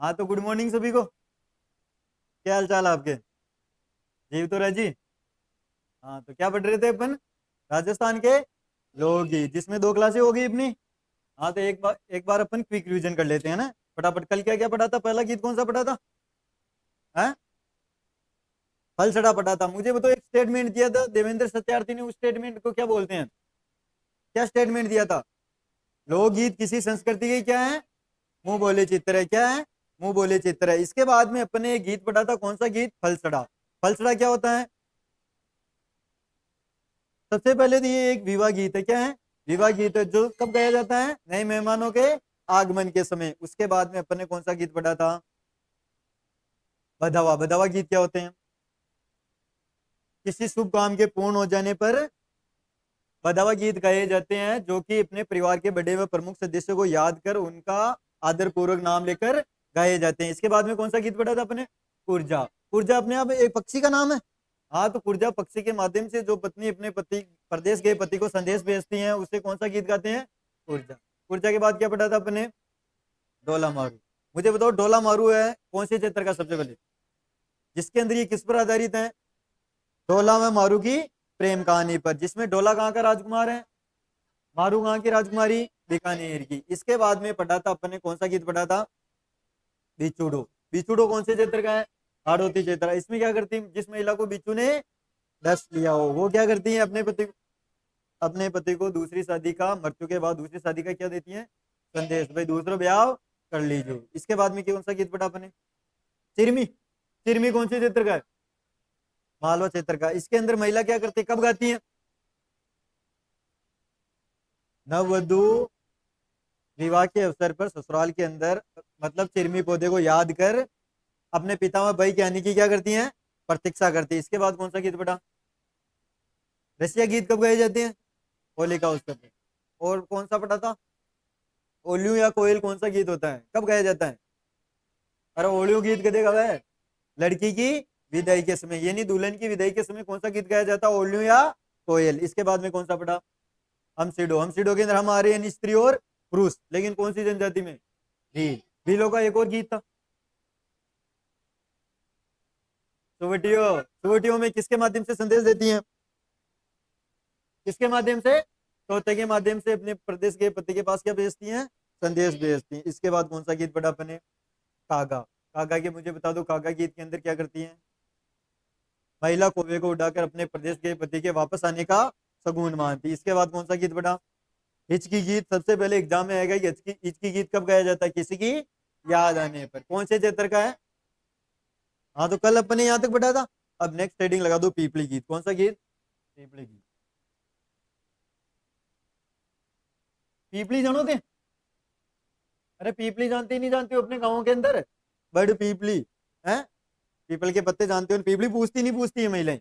हाँ तो good morning सभी को। क्या हाल चाल आपके? जीव तो राजी। हाँ तो क्या पढ़ रहे थे अपन? राजस्थान के लोकगीत, जिसमें 2 क्लासें हो गई अपनी। हाँ तो एक बार अपन क्विक रिवीजन कर लेते हैं ना। फटाफट, कल क्या क्या पढ़ा था? पहला गीत कौन सा पढ़ा था? हैं? फलसड़ा पढ़ा था। मुझे बताओ, एक स्टेटमेंट दिया था देवेंद्र सत्यार्थी ने, उस स्टेटमेंट को क्या बोलते हैं? क्या स्टेटमेंट दिया था? लोकगीत किसी संस्कृति के क्या है? मुंह बोले चित्र है। क्या है? मुंह बोले चित्र है। इसके बाद में अपन ने एक गीत पढ़ा था, कौन सा गीत? फलसड़ा। फलसड़ा क्या होता है? सबसे पहले तो ये एक विवाह गीत है। क्या है? विवाह गीत है, जो कब गाया जाता है? नए मेहमानों के आगमन के समय। उसके बाद में अपन ने कौन सा गीत पढ़ा था? बधावा। बधावा गीत क्या होते हैं? किसी शुभ काम के पूर्ण हो जाने पर बधावा गीत गाए जाते हैं, जो कि अपने परिवार के बड़े व प्रमुख सदस्यों को याद कर उनका आदर पूर्वक नाम लेकर गाए जाते हैं। इसके बाद में कौन सा गीत पढ़ा था अपने? कुर्जा। कुर्जा अपने आप एक पक्षी का नाम है। हाँ तो कुर्जा पक्षी के माध्यम से जो पत्नी अपने पति, परदेश गए पति को संदेश भेजती हैं, उससे कौन सा गीत गाते हैं? कुर्जा। कुर्जा के बाद क्या पढ़ा था अपने? डोला मारू। मुझे बताओ, डोला मारू है कौन से चित्र का? सबसे पहले जिसके अंदर ये किस पर आधारित है? डोला में मारू की प्रेम कहानी पर, जिसमें डोला कहाँ का राजकुमार है? मारू कहाँ की राजकुमारी? बीकानेर की। इसके बाद में पढ़ा था अपन ने, कौन सा गीत पढ़ा था? बिछुड़ो। बिछुड़ो कौन से क्षेत्र का है? हाड़ौती क्षेत्र। इसमें क्या करती है? जिस महिला को बिच्छू ने डस लिया हो, वो क्या करती है? अपने पति को दूसरी शादी का, मृत्यु के बाद दूसरी शादी का क्या देती है? संदेश, भाई दूसरा ब्याह कर लीजिए। इसके बाद में कौन सा गीत पढ़ा अपने? चिरमी। चिरमी कौन से क्षेत्र का है? मालवा क्षेत्र का। इसके अंदर महिला क्या करती है, कब गाती है? नववधु विवाह के अवसर पर ससुराल के अंदर, मतलब चिरमी पौधे को याद कर अपने पितामह भाई के आने की क्या करती हैं? प्रतीक्षा करती है। इसके बाद कौन सा गीत पढ़ा? रसिया गीत कब गाए जाते हैं? होली का उत्सव में। और कौन सा पढ़ा था? ओलियो या कोयल कौन सा गीत होता है, कब गाया जाता है? अरे ओलियो गीत कदे कब है? लड़की की विदाई के समय, यानी दुल्हन की विदाई के समय कौन सा गीत गाया जाता है? ओलियो या कोयल। इसके बाद में कौन सा पढ़ा? हम सीडो। हम सीडो के अंदर हम आ रहे हैं स्त्री और पुरुष, लेकिन कौन सी जनजाति में? भील। भीलों का एक और गीत था, सुवटियो। सुवटियो में किसके माध्यम से संदेश देती हैं? किसके माध्यम से? तोते के माध्यम से अपने प्रदेश के पति के पास क्या भेजती हैं? संदेश भेजती हैं। इसके बाद कौन सा गीत पढ़ा अपने? कागा। कागा के मुझे बता दो, कागा गीत के अंदर क्या करती हैं? महिला कौवे को उड़ाकर अपने प्रदेश के पति के वापस आने का शगुन मानती। इसके बाद कौन सा गीत पढ़ा? हिचकी गीत। सबसे पहले एग्जाम में आएगा कि हिचकी हिचकी गीत कब गाया जाता है? किसी की याद आने पर। कौन से क्षेत्र का है? हाँ तो कल अपने यहाँ तक पढ़ा था। अब नेक्स्ट हेडिंग लगा दो, पीपली गीत। कौन सा गीत? पीपली गीत। पीपली जानो थे? अरे पीपली जानते ही नहीं, जानते हो अपने गाँव के अंदर बड़ पीपली है? पीपल के पत्ते जानते हो? पीपली पूछती नहीं, पूछती है महिलाएं।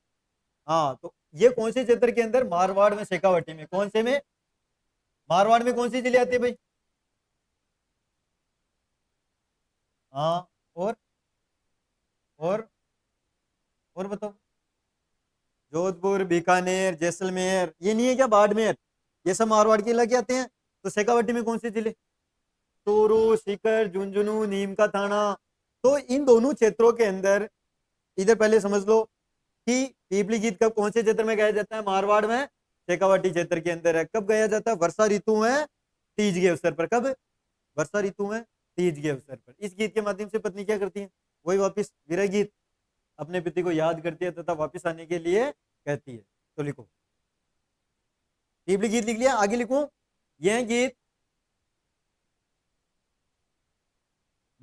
हाँ तो ये कौन से क्षेत्र के अंदर? मारवाड़ में, शेखावटी में। कौन से में? मारवाड़ में कौन सी जिले आती है भाई? हाँ। और और और बताओ। जोधपुर, बीकानेर, जैसलमेर, ये नहीं है क्या बाड़मेर? ये सब मारवाड़ के इलाके आते हैं। तो शेखावटी में कौन से जिले? चूरू, सीकर, झुंझुनू, नीम का थाना। तो इन दोनों क्षेत्रों के अंदर, इधर पहले समझ लो कि पीपली गीत कब कौन से क्षेत्र में गाया जाता है? मारवाड़ में, शेखावाटी क्षेत्र के अंदर है। कब गाया जाता है? वर्षा ऋतु में, तीज के अवसर पर। कब? वर्षा ऋतु में, तीज के अवसर पर। इस गीत के माध्यम से पत्नी क्या करती है? वही वापिस विरह गीत, अपने पति को याद करती है तथा वापिस आने के लिए कहती है। तो लिखो, पीपली गीत लिख लिया, आगे लिखो। यह गीत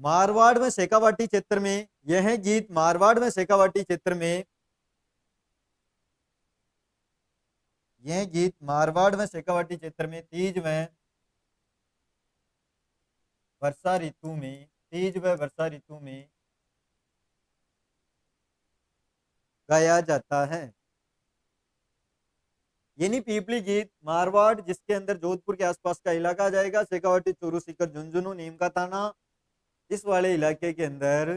मारवाड़ में, शेखावाटी क्षेत्र में, यह गीत मारवाड़ में, शेखावाटी क्षेत्र में, यह गीत मारवाड़ में, शेखावाटी क्षेत्र में तीज में, वर्षा ऋतु में, तीज व वर्षा ऋतु में गाया जाता है। यानी पीपली गीत मारवाड़, जिसके अंदर जोधपुर के आसपास का इलाका आ जाएगा, शेखावाटी, चूरू, सीकर, झुंझुनू, नीम का थाना, इस वाले इलाके के अंदर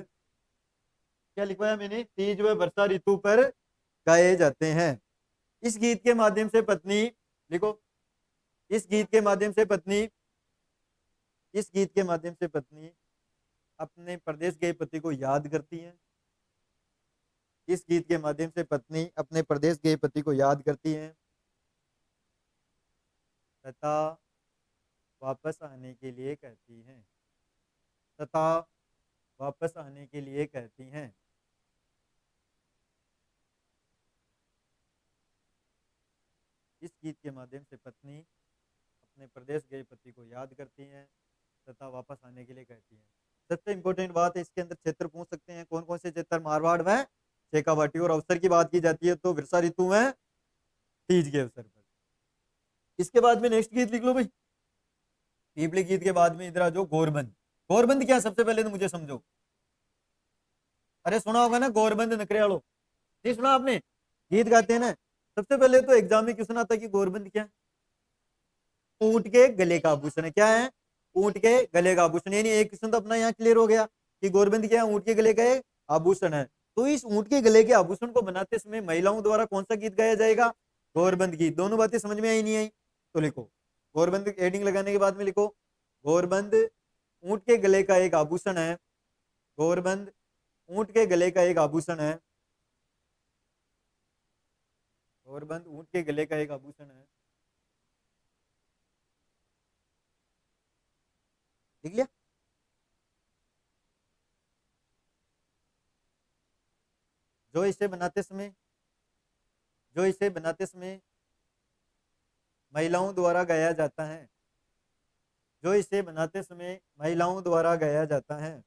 क्या लिखवाया मैंने? तीज व वर्षा ऋतु पर गाए जाते हैं। इस गीत के माध्यम से पत्नी, लिखो, इस गीत के माध्यम से पत्नी, इस गीत के माध्यम से पत्नी अपने परदेश गए पति को याद करती है। इस गीत के माध्यम से पत्नी अपने परदेश गए पति को याद करती है तथा वापस आने के लिए कहती हैं। तथा वापस आने के लिए कहती हैं। इस गीत के माध्यम से पत्नी अपने प्रदेश गए पति को याद करती हैं तथा वापस आने के लिए कहती हैं। सबसे इंपॉर्टेंट बात है, इसके अंदर क्षेत्र पूछ सकते हैं, कौन कौन से क्षेत्र? मारवाड़ में शेखावाटी। और अवसर की बात की जाती है तो वर्षा ऋतु में तीज के अवसर पर। इसके बाद में नेक्स्ट गीत लिख लो भाई। पीपली गीत के बाद में इधर आ जाओ, गोरबंद। गोरबंद क्या? सबसे पहले तो मुझे समझो। अरे सुना होगा ना, गोरबंद नकरेवालो, नहीं सुना आपने? गीत गाते हैं ना। सबसे पहले तो एग्जाम में क्वेश्चन आता है कि गोरबंद क्या है? ऊंट के गले का आभूषण है। क्या है? ऊंट के गले का आभूषण। यानी एक क्वेश्चन तो अपना यहाँ क्लियर हो गया कि गोरबंद क्या है? ऊंट के गले का एक आभूषण है। तो इस ऊंट के गले के आभूषण को बनाते समय महिलाओं द्वारा कौन सा गीत गाया जाएगा? गोरबंद गीत। दोनों बातें समझ में आई नहीं आई? तो लिखो गोरबंद, एडिंग लगाने के बाद में लिखो गोरबंद ऊंट के गले का एक आभूषण है। गोरबंद ऊंट के गले का एक आभूषण है। गोरबंद ऊंट के गले का एक आभूषण है। लिख लिया? जो इसे बनाते समय जो इसे बनाते समय महिलाओं द्वारा गाया जाता है। जो इसे बनाते समय महिलाओं द्वारा गाया जाता है।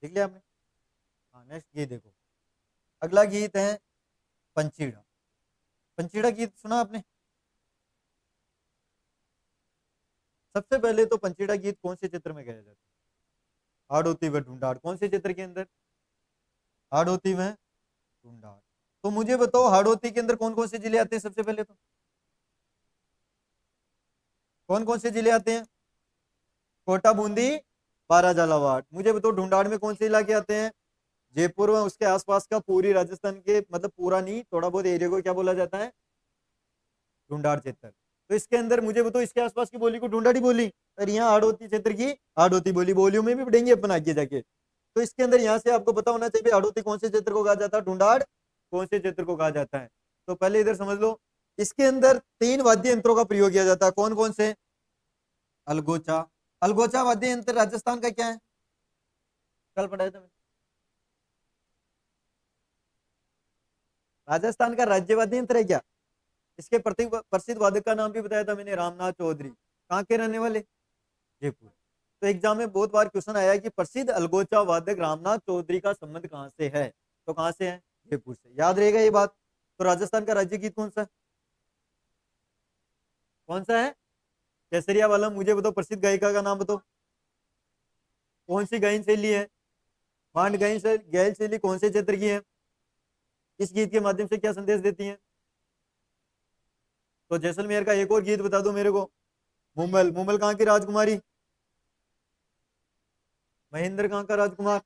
लिख लिया आपने? हाँ, नेक्स्ट गीत देखो। अगला गीत है पंचीड़ा। पंचीड़ा गीत सुना आपने? सबसे पहले तो पंचीड़ा गीत कौन से चित्र में गाया जाता है? हाड़ोती व ढूंढाड़। कौन से चित्र के अंदर? हाड़ोती में ढूंढाड़। तो मुझे बताओ हाड़ोती के अंदर कौन कौन से जिले आते हैं? सबसे पहले तो कौन कौन से जिले आते हैं? कोटा, बूंदी, बारा, झालावाड़। मुझे बताओ ढूंढाड़ में कौन से इलाके आते हैं? जयपुर व उसके आसपास का पूरी राजस्थान के, मतलब पूरा नहीं, थोड़ा बहुत एरिया को क्या बोला जाता है? ढूंढाड़ क्षेत्र। तो इसके अंदर मुझे बताओ इसके आसपास की बोली को ढूंढाड़ी बोली, और यहाँ हाड़ौती क्षेत्र की हाड़ौती बोली। बोलियों में भी पढ़ेंगे अपन आगे जाके। तो इसके अंदर यहाँ से आपको पता होना चाहिए हाड़ौती कौन से क्षेत्र को कहा जाता है, ढूंढाड़ कौन से क्षेत्र को कहा जाता है। तो पहले इधर समझ लो, इसके अंदर 3 वाद्य यंत्रों का प्रयोग किया जाता है। कौन कौन से? अलगोचा। अलगोचा वाद्य यंत्र राजस्थान का क्या है? कल पढ़ाया था मैंने। राजस्थान का राज्य वाद्य यंत्र है क्या? इसके प्रसिद्ध वादक का नाम भी बताया था मैंने, रामनाथ चौधरी। कहाँ के रहने वाले? जयपुर। तो एग्जाम में बहुत बार क्वेश्चन आया कि प्रसिद्ध अलगोचा वादक रामनाथ चौधरी का संबंध कहाँ से है? तो कहाँ से है? जयपुर से। याद रहेगा ये बात। तो राजस्थान का राज्य गीत कौन सा? कौन सा है? केसरिया वाला। मुझे बताओ प्रसिद्ध गायिका का नाम बताओ। कौन सी गायन शैली है? मांड गायन गायन शैली कौन से क्षेत्र की है? इस गीत के माध्यम से क्या संदेश देती है? तो जैसलमेर का एक और गीत बता दो मेरे को। मुमल। मुमल कहाँ की राजकुमारी? महेंद्र कहाँ का राजकुमार?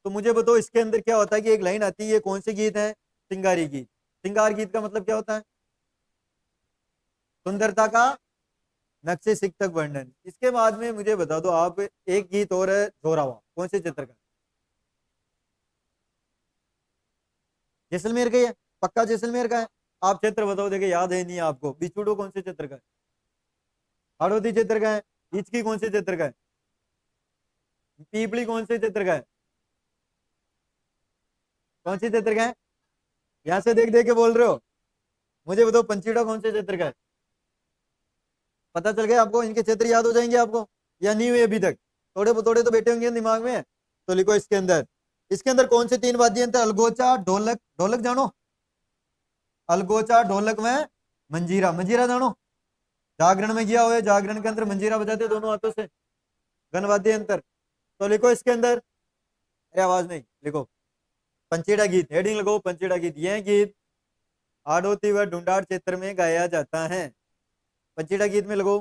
तो मुझे बताओ इसके अंदर क्या होता है कि एक लाइन आती है, ये कौन से गीत है? सिंगारी गीत। सिंगार गीत का मतलब क्या होता है? सुंदरता का नक्शे सिक्तक वर्णन। इसके बाद में मुझे बता दो आप, एक गीत और है जोरावा। कौन से चित्र का? जैसलमेर का ही है? पक्का जैसलमेर का है? आप क्षेत्र बताओ, देखे याद है नहीं आपको। बिछुड़ो कौन से चित्र का है? हाड़ौती क्षेत्र का है। हिचकी कौन से चित्र का है? पीपली कौन से चित्र का है? कौन से चित्र का है? यहाँ से देख देख के बोल रहे हो। मुझे बताओ पंचीड़ा कौन से क्षेत्र का है? पता चल गया आपको? इनके क्षेत्र याद हो जाएंगे आपको या नहीं हुए अभी तक? थोड़े थोड़े तो बैठे होंगे दिमाग में। तो लिखो इसके अंदर कौन से 3 वाद्य यंत्र? अलगोचा, ढोलक। ढोलक जानो? अलगोचा, ढोलक में मंजीरा। मंजीरा जानो? जागरण में गया हुआ है, जागरण के अंदर मंजीरा बजाते दोनों हाथों से, गण वाद्य यंत्र। तो लिखो इसके अंदर, अरे आवाज नहीं, लिखो पंचीड़ा गीत। हेडिंग लगो पंचीड़ा गीत। यह गीत हाड़ौती व ढूंढाड़ क्षेत्र में गाया जाता है। पंचीड़ा गीत में लगो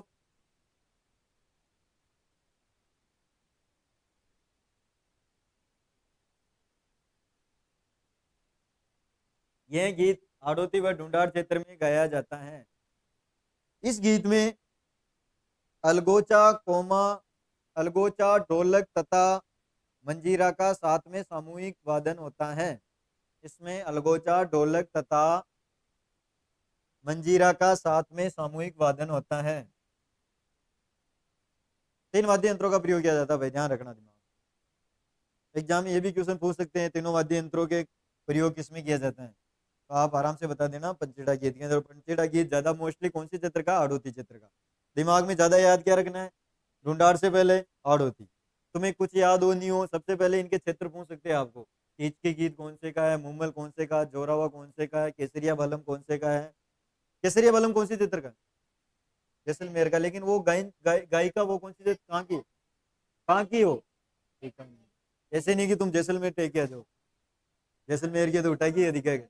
यह गीत हाड़ौती व ढूंढाड़ क्षेत्र में गाया जाता है। इस गीत में अलगोचा कोमा अलगोचा ढोलक तथा मंजीरा का साथ में सामूहिक वादन होता है। इसमें अलगोचा ढोलक तथा मंजीरा का साथ में सामूहिक वादन होता है। 3 वाद्य यंत्रों का प्रयोग किया जाता है भाई, ध्यान रखना दिमाग। एग्जाम में ये भी क्वेश्चन पूछ सकते हैं, तीनों वाद्य यंत्रों के प्रयोग किसमें किया जाता है, तो आप आराम से बता देना पंचेड़ा गीत के अंदर। पंचेड़ा गीत ज्यादा मोस्टली कौन सी चित्र का, हाड़ौती चित्र का। दिमाग में ज्यादा याद क्या रखना है, ढूंढाड़ से पहले हाड़ौती। तुम्हें कुछ याद हो नहीं हो, सबसे पहले इनके क्षेत्र पूछ सकते हैं आपको। कीच के गीत कौन से का है, मुम्मल कौन से का, जोरावा कौन से का है, केसरिया बलम कौन से का है। केसरिया बलम कौन सी चित्र का, जैसलमेर का। लेकिन वो गायिका वो कौन सी चित्र कहाँ की, कहाँ की हो। ऐसे नहीं कि तुम जैसलमेर टेक आ जाओ, जैसलमेर की तो उठा की दिखेगा।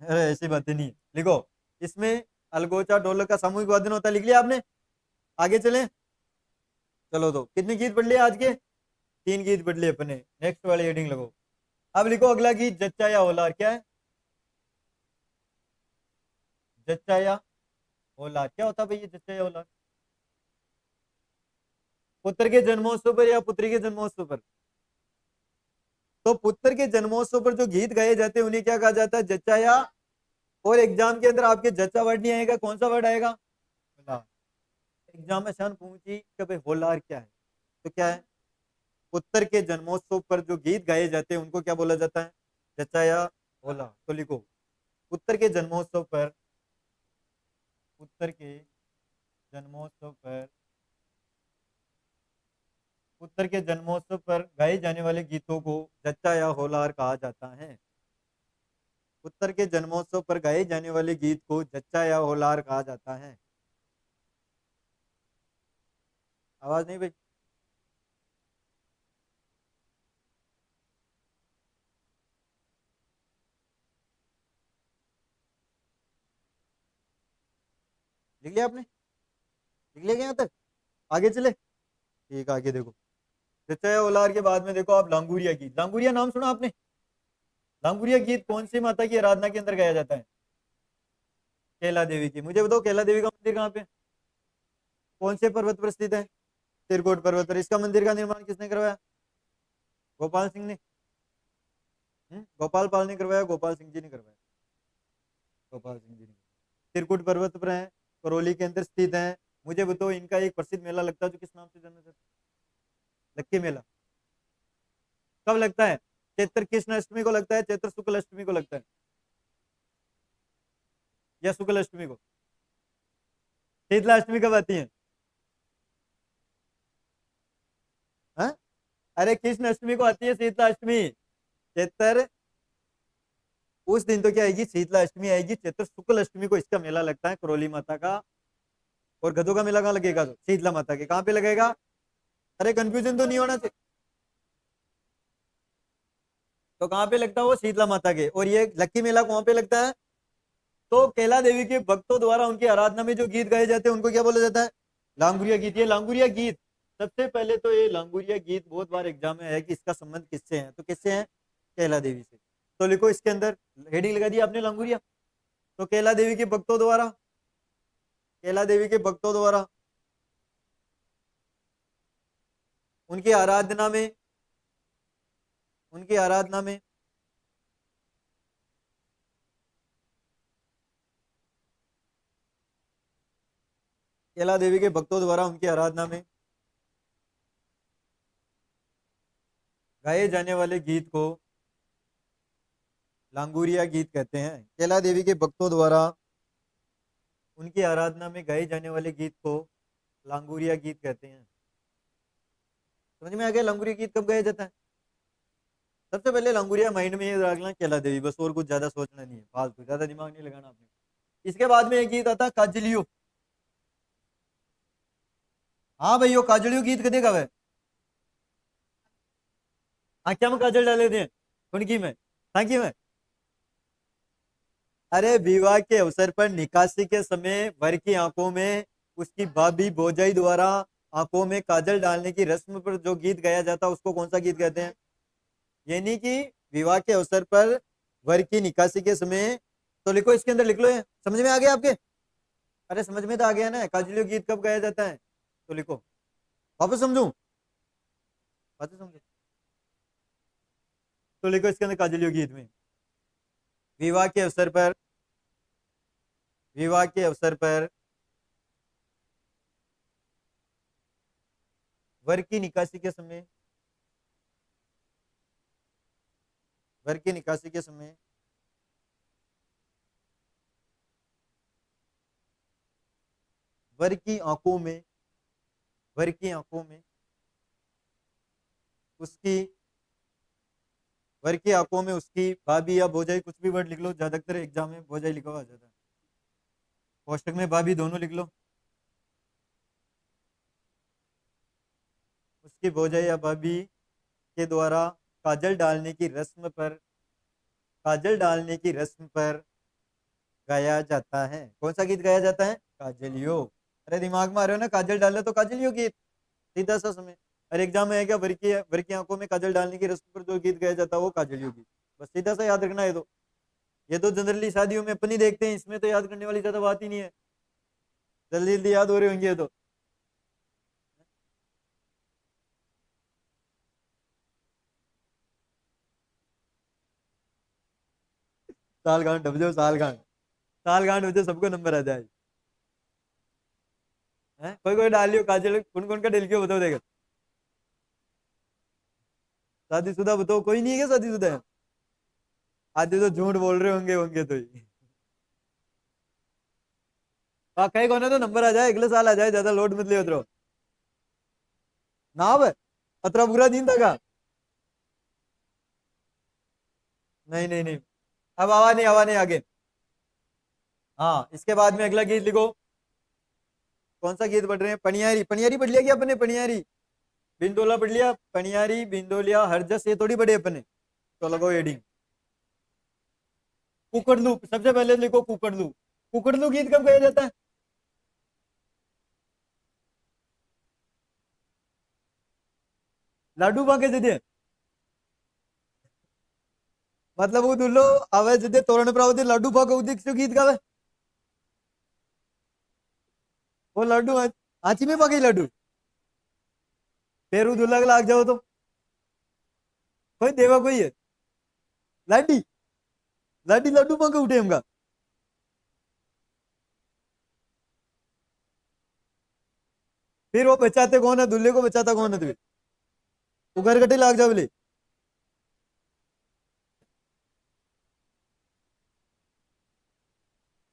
अरे ऐसी बातें नहीं है। लिखो, इसमें अलगोचा ढोलक का सामूहिक वादन होता है। लिख लिया आपने, आगे चलें। चलो तो कितने गीत पढ़ लिए आज के, 3 गीत पढ़ लिए अपने। नेक्स्ट वाले हेडिंग लगो। अब लिखो अगला गीत, जच्चा या होलार। क्या है जच्चा या होलार, क्या होता है भाई ये जच्चा या होलार। पुत्र के जन्मोत्सव पर या पुत्री के जन्मोत्सव पर। तो पुत्र के जन्मोत्सव पर जो गीत गाए जाते हैं उन्हें क्या कहा जाता है, जच्चा या। और एग्जाम के अंदर आपके जच्चा वर्ड नहीं आएगा, कौन सा वर्ड आएगा, होलार। एग्जाम में शन पूछी कि भाई होलार क्या है, तो क्या है, पुत्र के जन्मोत्सव पर जो गीत गाए जाते हैं उनको क्या बोला जाता है, जच्चा या होलार। तो लिखो, पुत्र के जन्मोत्सव पर, पुत्र के जन्मोत्सव पर, पुत्र के जन्मोत्सव पर गाए जाने वाले गीतों को जच्चा या होलार कहा जाता है। पुत्र के जन्मोत्सव पर गाए जाने वाले गीत को जच्चा या होलार कहा जाता है। आवाज नहीं भाई। लिख लिया आपने, लिख लिया क्या यहाँ तक, आगे चले। ठीक, आगे देखो। जच्चा या होलार के बाद में देखो आप लांगुरिया गीत। लांगुरिया नाम सुना आपने। लांगुरिया गीत कौन सी माता की आराधना के अंदर गाया जाता है, कैला देवी की। मुझे बताओ कैला देवी का मंदिर कहाँ पे, कौन से पर्वत पर स्थित है, तिरकोट पर्वत पर। इसका मंदिर का निर्माण किसने करवाया, गोपाल सिंह ने। गोपाल पाल ने करवाया, गोपाल सिंह जी ने करवाया, गोपाल सिंह जी ने। तिरकुट पर्वत पर है, करौली के अंदर स्थित है। मुझे बताओ इनका एक प्रसिद्ध मेला लगता है जो किस नाम से जाना जाता है, लक्की मेला। कब लगता है, चैत्र कृष्ण अष्टमी को लगता है, चैत्र शुक्ल अष्टमी को लगता है, या शुक्ल अष्टमी को। शीतला अष्टमी कब आती है, हाँ? अरे कृष्ण अष्टमी को आती है शीतला अष्टमी। चैत्र उस दिन तो क्या आएगी, शीतला अष्टमी आएगी। चैत्र शुक्ल अष्टमी को इसका मेला लगता है करौली माता का। और गधों का मेला कहाँ लगेगा, तो शीतला माता के कहाँ पे लगेगा। अरे कंफ्यूजन तो नहीं होना चाहिए। तो कहाँ पे लगता है वो, शीतला माता के। और ये लक्की मेला कहाँ पे लगता है, तो कैला देवी के भक्तों द्वारा उनकी आराधना में जो गीत गाए जाते हैं उनको क्या बोला जाता है, लांगुरिया गीत। ये लांगुरिया गीत, सबसे पहले तो ये लांगुरिया गीत बहुत बार एग्जाम में आया कि इसका संबंध किससे है, तो किससे है, कैला देवी से। तो लिखो इसके अंदर हेडिंग लगा दी आपने, लांगुरिया। तो कैला देवी के भक्तों द्वारा, कैला देवी के भक्तों द्वारा उनकी आराधना में, उनकी आराधना में कैला देवी के भक्तों द्वारा उनकी आराधना में गाए जाने वाले गीत को लांगुरिया गीत कहते हैं। कैला देवी के भक्तों द्वारा उनकी आराधना में गाए जाने वाले गीत को लांगुरिया गीत कहते हैं। समझ में आ गया लांगुरिया गीत कब गाया जाता है। सबसे पहले लांगुरिया माइंड में ये रखना, कैला देवी, बस। और कुछ ज्यादा सोचना नहीं है, फालतू ज्यादा दिमाग नहीं लगाना आपने। इसके बाद में एक गीत आता है काजलियो। हाँ भाई, वो काजलियो गीत कदे का है, आख्या में काजल डाले थे उनकी में, ताकि में। अरे विवाह के अवसर पर निकासी के समय वर की आंखों में उसकी भाभी भौजाई द्वारा आंखों में काजल डालने की रस्म पर जो गीत गाया जाता है उसको कौन सा गीत कहते हैं, यानी कि विवाह के अवसर पर वर की निकासी के समय, तो लिखो इसके अंदर लिख लो, ये समझ में आ गया आपके? अरे समझ में तो आ गया ना, काजलियो गीत कब गाया जाता है, तो लिखो, वापस समझू, वापस समझो, तो लिखो इसके अंदर काजलियो गीत में, विवाह के अवसर पर, विवाह के अवसर पर वर की निकासी के समय, वर की निकासी के समय वर की आंखों में, वर की आंखों में उसकी, वर की आंखों में उसकी भाभी या भौजाई, कुछ भी वर्ड लिख लो, ज्यादातर एग्जाम में भौजाई लिखा हुआ आ जाता है, कोष्टक में भाभी दोनों लिख लो, उसकी भौजाई या भाभी के द्वारा काजल डालने की रस्म पर, काजल डालने की रस्म पर गाया जाता है। कौन सा गीत गाया जाता है? काजलियो। अरे दिमाग में आ रहे हो ना, काजल डाले तो काजलियो गीत, सीधा सा समय। अरे एग्जाम में है क्या, वर की आंखों में काजल डालने की रस्म पर जो गीत गाया जाता है वो काजलियो गीत, बस सीधा सा याद रखना है। तो ये तो जनरली शादियों में अपनी देखते हैं, इसमें तो याद करने वाली ज्यादा बात ही नहीं है, जल्दी जल्दी याद हो रहे होंगे ये तो। साल गांठ बजो, साल गांठ, साल गांठ बजो, सबको नंबर आ जाए। हैं? कोई कोई डाल लियो काजल, कौन कौन का डाल के बताओ देगा। शादीशुदा बताओ, कोई नहीं है क्या शादीशुदा है? आधे तो झूठ बोल रहे होंगे, होंगे तो ही। कहीं कोने तो नंबर आ जाए, अगले साल आ जाए, ज्यादा लोड मत लियो उतरो ना। अब अतरा पूरा दिन था का? नहीं नहीं नहीं, अब आवा नहीं, आवा नहीं आगे। हाँ, इसके बाद में अगला गीत लिखो। कौन सा गीत पढ़ रहे हैं? पनियारी, पनियारी पढ़ लिया क्या अपने? पनियारी बिंदोला पढ़ लिया, पनियारी बिंदोलिया हरजस ये थोड़ी पढ़े अपने, तो लगाओ हेडिंग कुकड़लू। सबसे पहले लिखो कुकड़लू। कुकड़लू गीत कब गाया जाता है? लाडू बाके जदे, मतलब वो दुल्लो आवे जदे तोरण पर आवती लाडू पाके उदिक से गीत गावे, वो लाडू आँची में पाके लाडू, फिर वो दुल्ला के लाग जाओ तो कोई देवा कोई है लाडी, लाडी लाडू पाके उठे हमका। फिर वो बचाते कौन है? दुल्ले को बचाता कौन है? तू घर कटे लाग जा बोले।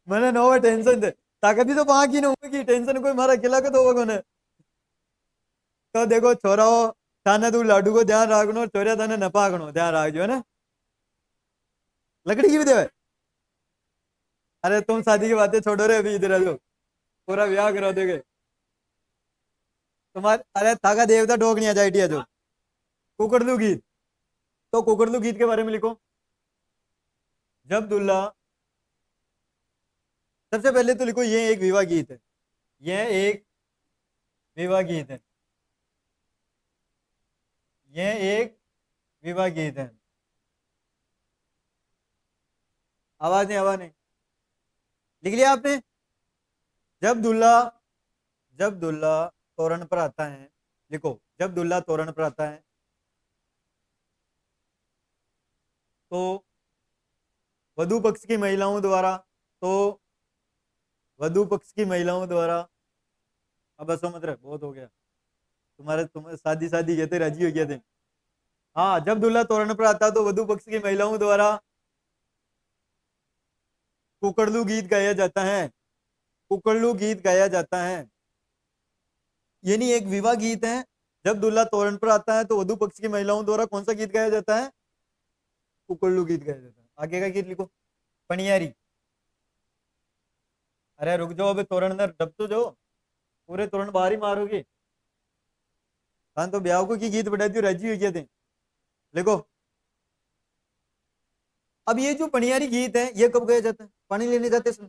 मैंने नो टेंशन थे, ताकत भी तो वहां की न की टेंशन कोई मारा अकेला के तो होगा कौन है। तो देखो छोरा हो, थाने तू लाडू को ध्यान रखनो, छोरिया थाने न पाकनो ध्यान रखजो, है ना। लकड़ी की भी देवे। अरे तुम शादी की बातें छोड़ो रे, अभी इधर आ जाओ, पूरा ब्याह करा देगे तुम्हारे। अरे थाका देवता ठोक नहीं आ जाए जो कुकड़लू गीत, तो कुकड़लू गीत के बारे में लिखो। जब दुल्ला, सबसे पहले तो लिखो ये एक विवाह गीत है, यह एक विवाह गीत है, यह एक विवाह गीत है। आवाज नहीं, आवाज नहीं, लिख लिया आपने? जब दूल्हा, जब दूल्हा तोरण पर आता है, लिखो जब दूल्हा तोरण पर आता है तो वधु पक्ष की महिलाओं द्वारा, तो वधु पक्ष की महिलाओं द्वारा, अब बसो मत रहे, बहुत हो गया तुम्हारे, तुम शादी शादी कहते राजी हो गए थे। हाँ, जब दूल्हा तोरण पर आता तो वधु पक्ष की महिलाओं द्वारा कुकड़लू गीत गाया जाता है, कुकड़लू गीत गाया जाता है। ये नहीं एक विवाह गीत है। जब दूल्हा तोरण पर आता है तो वधु पक्ष की महिलाओं द्वारा कौन सा गीत गाया जाता है? कुकड़लू गीत गाया जाता है। आगे का गीत लिखो, पनियारी। अरे रुक जाओ, अबे तोरण अंदर डब तो जाओ, पूरे तोरण बाहर ही मारोगे। हाँ तो ब्याह को की गीत बढ़ाती हो, राजी हो गया थे, लिखो। अब ये जो पनियारी गीत है ये कब गाया जाता है? पानी लेने जाते समय।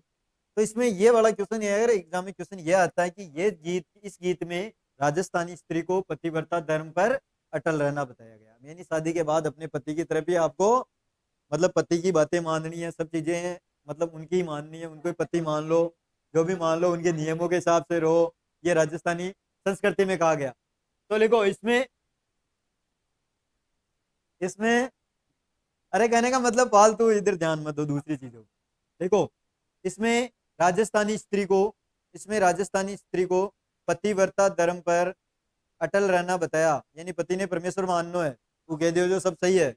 तो इसमें ये वाला क्वेश्चन ये अगर एग्जाम में क्वेश्चन ये आता है कि ये गीत, इस गीत में राजस्थानी स्त्री को पतिव्रता धर्म पर अटल रहना बताया गया, यानी शादी के बाद अपने पति की तरफ ही आपको मतलब पति की बातें माननी है, सब चीजें हैं मतलब उनकी ही माननी है, उनको ही पति मान लो, जो भी मान लो उनके नियमों के हिसाब से रहो। ये राजस्थानी संस्कृति में कहा गया। तो देखो इसमें इसमें अरे कहने का मतलब फालतू इधर ध्यान मत दो दूसरी चीजों को। देखो इसमें राजस्थानी स्त्री को इसमें राजस्थानी स्त्री को पतिव्रता धर्म पर अटल रहना बताया, यानी पति ने परमेश्वर माननो है, तू कह दियो जो सब सही है,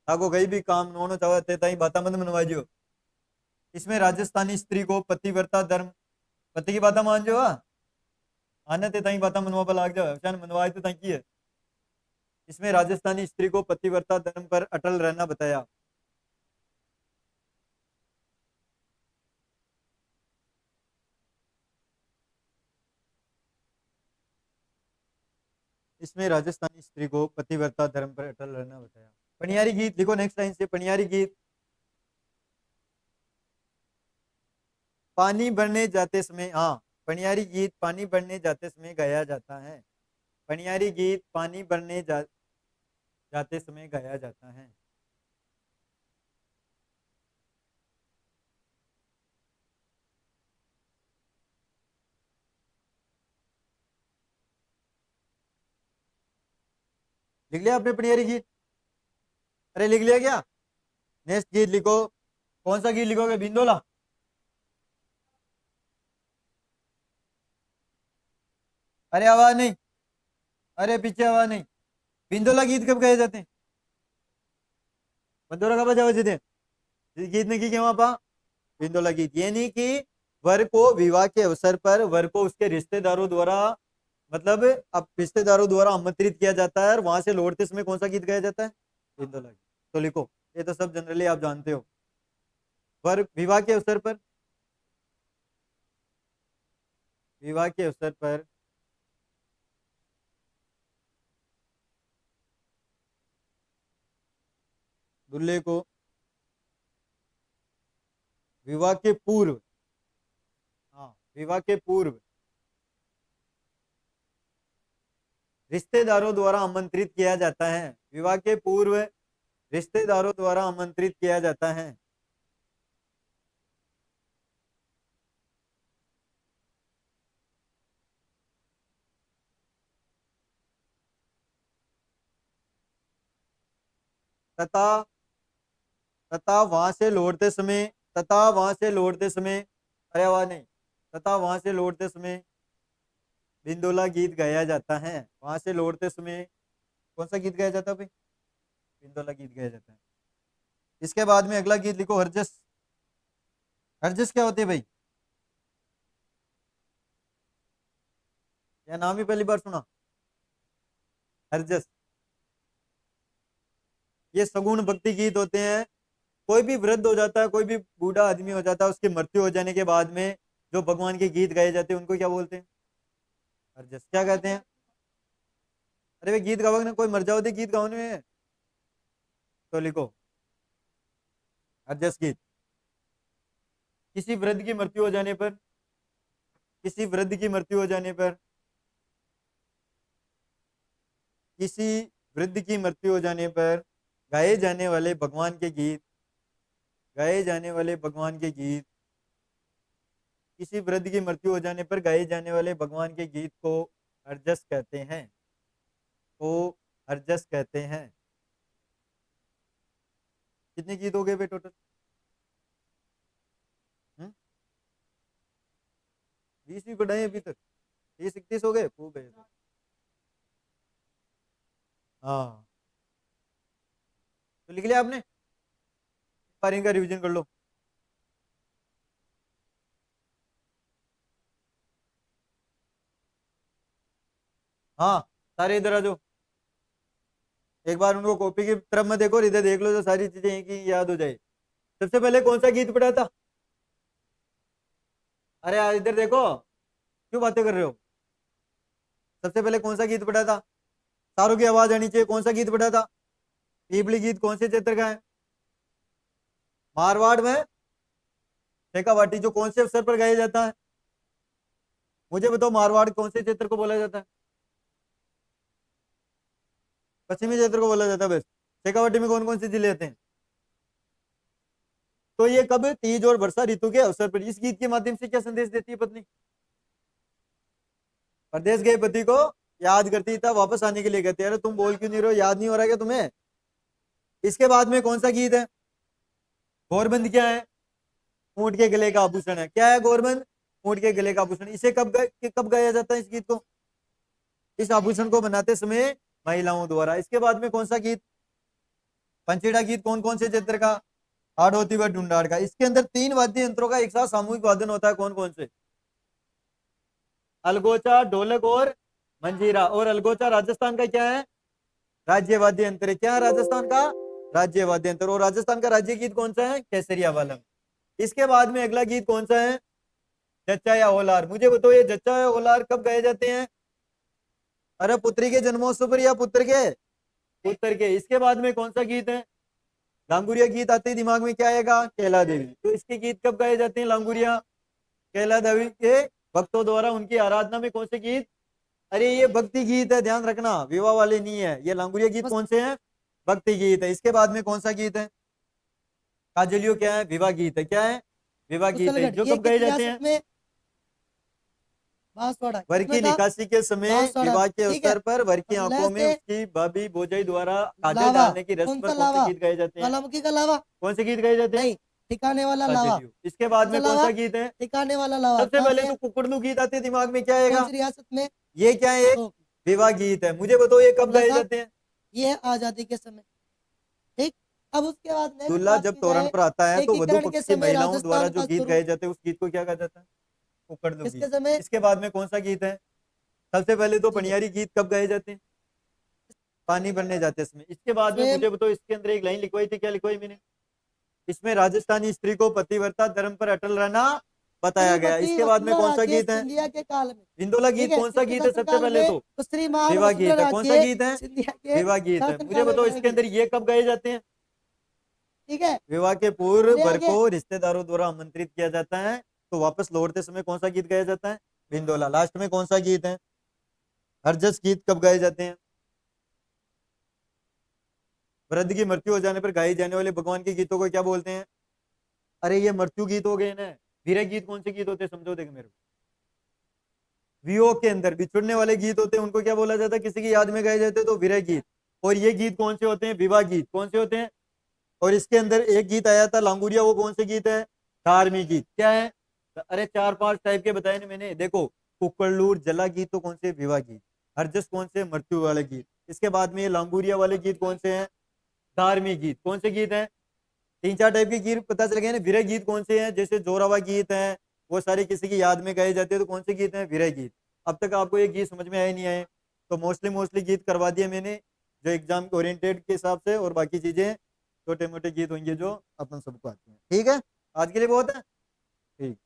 ताको कहीं भी काम नोनो चाहते ताई बाता मत मनवाजियो। इसमें राजस्थानी स्त्री को पतिव्रता धर्म, पति की बाता मान जो आने ते ताई बाता मनवा पर लाग जाओ, शान मनवाए तो ताई की है। इसमें राजस्थानी स्त्री को पतिव्रता धर्म पर अटल रहना बताया। इसमें राजस्थानी स्त्री को पतिव्रता धर्म पर अटल रहना बताया। पनियारी गीत लिखो नेक्स्ट लाइन से, पनियारी गीत। पानी भरने जाते समय, हाँ पनियारी गीत पानी भरने जाते समय गाया जाता है। पनियारी गीत पानी भरने जाते समय गाया जाता है। लिख लिया आपने पनियारी गीत? अरे लिख लिया क्या? नेक्स्ट गीत लिखो। कौन सा गीत लिखोगे? बिंदोला? अरे आवाज नहीं, अरे पीछे आवाज नहीं। बिंदोला गीत कब गाए जाते हैं? बंदोरा कब बजा बजे थे? जिस गीत ने की क्या वहां पा बिंदोला गीत, यानी कि वर को विवाह के अवसर पर वर को उसके रिश्तेदारों द्वारा मतलब अब रिश्तेदारों द्वारा आमंत्रित किया जाता है और वहां से लौटते समय कौन सा गीत गाया जाता है? बिंदोला गीत। तो लिखो, ये तो सब जनरली आप जानते हो। वर विवाह के अवसर पर, विवाह के अवसर पर दूल्हे को विवाह के पूर्व, हाँ विवाह के पूर्व रिश्तेदारों द्वारा आमंत्रित किया जाता है। विवाह के पूर्व रिश्तेदारों द्वारा आमंत्रित किया जाता है। तथा वहां से लौटते समय, तथा वहां से लौटते समय, अरे आवाज नहीं, तथा वहां से लौटते समय बिंदोला गीत गाया जाता है। वहां से लौटते समय कौन सा गीत गाया जाता है भाई? बिंदोला गीत गाया जाता है। इसके बाद में अगला गीत लिखो, हरजस। हरजस क्या होती है भाई? या नाम ही पहली बार सुना? हरजस, ये सगुण भक्ति गीत होते हैं। कोई भी वृद्ध हो जाता है, कोई भी बूढ़ा आदमी हो जाता है, उसकी मृत्यु हो जाने के बाद में जो भगवान के गीत गाए जाते हैं उनको क्या बोलते हैं? हरजस। क्या कहते हैं? अरे वे गीत गाओगे ना, कोई मर जाओ दे गीत गाओ में। तो लिखो हरजस गीत। किसी वृद्ध की मृत्यु हो जाने पर, किसी वृद्ध की मृत्यु हो जाने पर, किसी वृद्ध की मृत्यु हो जाने पर गाए जाने वाले भगवान के गीत, गाए जाने वाले भगवान के गीत, किसी वृद्ध की मृत्यु हो जाने पर गाए जाने वाले भगवान के गीत को हरजस कहते हैं। को हरजस कहते हैं। कितने गीत हो गए भाई टोटल? 20 भी बढ़ाए अभी तक, 30-31 हो गए, खूब है। हाँ तो लिख लिया आपने? बार इनका रिवीजन कर लो। हाँ सारे इधर आ जाओ। एक बार उनको कॉपी की तरफ में देखो और इधर देख लो, तो सारी चीजें एक ही याद हो जाए। सबसे पहले कौन सा गीत पढ़ा था? अरे यार इधर देखो, क्यों बातें कर रहे हो? सबसे पहले कौन सा गीत पढ़ा था? सारों की आवाज आनी चाहिए। कौन सा गीत पढ़ा था? पीपली गीत कौन से क्षेत्र का है? मारवाड़ में शेखावाटी, जो कौन से अवसर पर गाया जाता है? मुझे बताओ मारवाड़ कौन से क्षेत्र को बोला जाता है? पश्चिमी क्षेत्र को बोला जाता है बस। शेखावाटी में कौन कौन से जिले आते हैं? तो ये कब? तीज और वर्षा ऋतु के अवसर पर। इस गीत के माध्यम से क्या संदेश देती है पत्नी? परदेश गए पति को याद करती था, वापस आने के लिए कहती है। अरे तुम बोल क्यों नहीं रहे हो? याद नहीं हो रहा क्या तुम्हें? इसके बाद में कौन सा गीत है? गौरबंद क्या है? ऊंट के गले का आभूषण है। क्या है गौरबंद? ऊंट के गले का आभूषण। इसे कब गाया जाता है इस गीत को? इस आभूषण को बनाते समय महिलाओं द्वारा। इसके बाद में कौन सा गीत? पंचेड़ा गीत कौन कौन से क्षेत्र का? हाड़ौती व ढूंढाड़ का। इसके अंदर 3 वाद्य यंत्रों का एक साथ सामूहिक वादन होता है, कौन कौन से? अलगोचा, ढोलक और मंजीरा। और अलगोचा राजस्थान का क्या है? राज्य वाद्य यंत्र है। क्या है राजस्थान का? राज्य वाद्य यंत्र। और राजस्थान का राज्य गीत कौन सा है? केसरिया वालम। इसके बाद में अगला गीत कौन सा है? जच्चा या होलार। मुझे बताओ ये जच्चा या होलार कब गाए जाते हैं? अरे पुत्री के जन्मोत्सव पर या पुत्र के? पुत्र के। इसके बाद में कौन सा गीत है? लांगुरिया गीत आते ही दिमाग में क्या आएगा? कैला देवी। तो इसके गीत कब गाए जाते हैं लांगुरिया? कैला देवी के भक्तों द्वारा उनकी आराधना में। कौन से गीत? अरे ये भक्ति गीत है, ध्यान रखना, विवाह वाले नहीं है। ये लांगुरिया गीत कौन से हैं? भक्ति गीत है। इसके बाद में कौन सा गीत है? काजलियो क्या है? विवाह गीत है। क्या है? विवाह गीत है। जो कब गाए जाते हैं? वर की निकासी के समय विवाह के अवसर पर वर की आंखों में उसकी भाभी भौजाई द्वारा काजल डालने की रस्म पर कौन से गीत गाए जाते हैं? कौन से गीत गाए जाते हैं? ठिकाने वाला लावा। इसके बाद में कौन सा गीत है? ठिकाने वाला लावा। सबसे पहले तो कुकड़लू गीत आते हैं, दिमाग में क्या आएगा? रियासत में ये क्या है? एक विवाह गीत है। मुझे बताओ ये कब गाए जाते हैं? ये है आजादी के समय। ठीक, अब उसके बाद दूल्हा जब तोरण पर आता है तो वधु पक्ष की महिलाओं द्वारा जो गीत गाए जाते हैं उस गीत को क्या कहा जाता है? कुकड़लू गीत। इसके बाद में कौन सा गीत है? सबसे पहले तो पनियारी गीत कब गाए जाते हैं? पानी भरने जाते समय। इसके बाद में मुझे बताओ इसके अंदर एक लाइन लिखवाई थी, क्या लिखवाई मैंने? इसमें राजस्थानी स्त्री को पतिव्रता धर्म पर अटल रहना बताया गया। इसके बाद में कौन सा गीत है? सिंधिया के काल में। विंदोला गीत कौन सा गीत है? सबसे पहले तो विवाह गीत है। कौन सा गीत है? विवाह गीत है। मुझे बताओ इसके अंदर ये कब गाए जाते हैं? ठीक है, विवाह के पूर्व वर को रिश्तेदारों द्वारा आमंत्रित किया जाता है तो वापस लौटते समय कौन सा गीत गाया जाता है? विंदोला। लास्ट में कौन सा गीत है? हरजस गीत कब गाए जाते हैं? वृद्ध की मृत्यु हो जाने पर गाए जाने वाले भगवान के गीतों को क्या बोलते हैं? अरे ये मृत्यु गीत हो गए ना। विरह गीत कौन से गीत होते हैं समझो, देख मेरे को। वियोग के अंदर बिछुड़ने वाले गीत होते हैं, उनको क्या बोला जाता है? किसी की याद में गाए जाते हैं तो विरह गीत। और ये गीत कौन से होते हैं? विवाह गीत। कौन से होते हैं? और इसके अंदर एक गीत आया था लांगुरिया, वो कौन से गीत है? धार्मिक गीत। क्या है? अरे 4-5 टाइप के बताए ना मैंने। देखो, कुकड़लूर जला गीत तो कौन से? विवाह गीत। हरजस कौन से? मृत्यु वाले गीत। इसके बाद में ये लांगुरिया वाले गीत कौन से हैं? धार्मिक गीत। कौन से गीत हैं? 3-4 टाइप के गीत पता चल गए ना। विरह गीत कौन से हैं? जैसे जोरावा गीत हैं, वो सारे किसी की याद में गाए जाते हैं, तो कौन से गीत हैं? विरह गीत। अब तक आपको ये गीत समझ में आए नहीं आए? तो मोस्टली गीत करवा दिए मैंने जो एग्जाम ओरिएंटेड के हिसाब से, और बाकी चीजें छोटे मोटे गीत होंगे जो अपन सबको आते हैं। ठीक है, आज के लिए बहुत है। ठीक।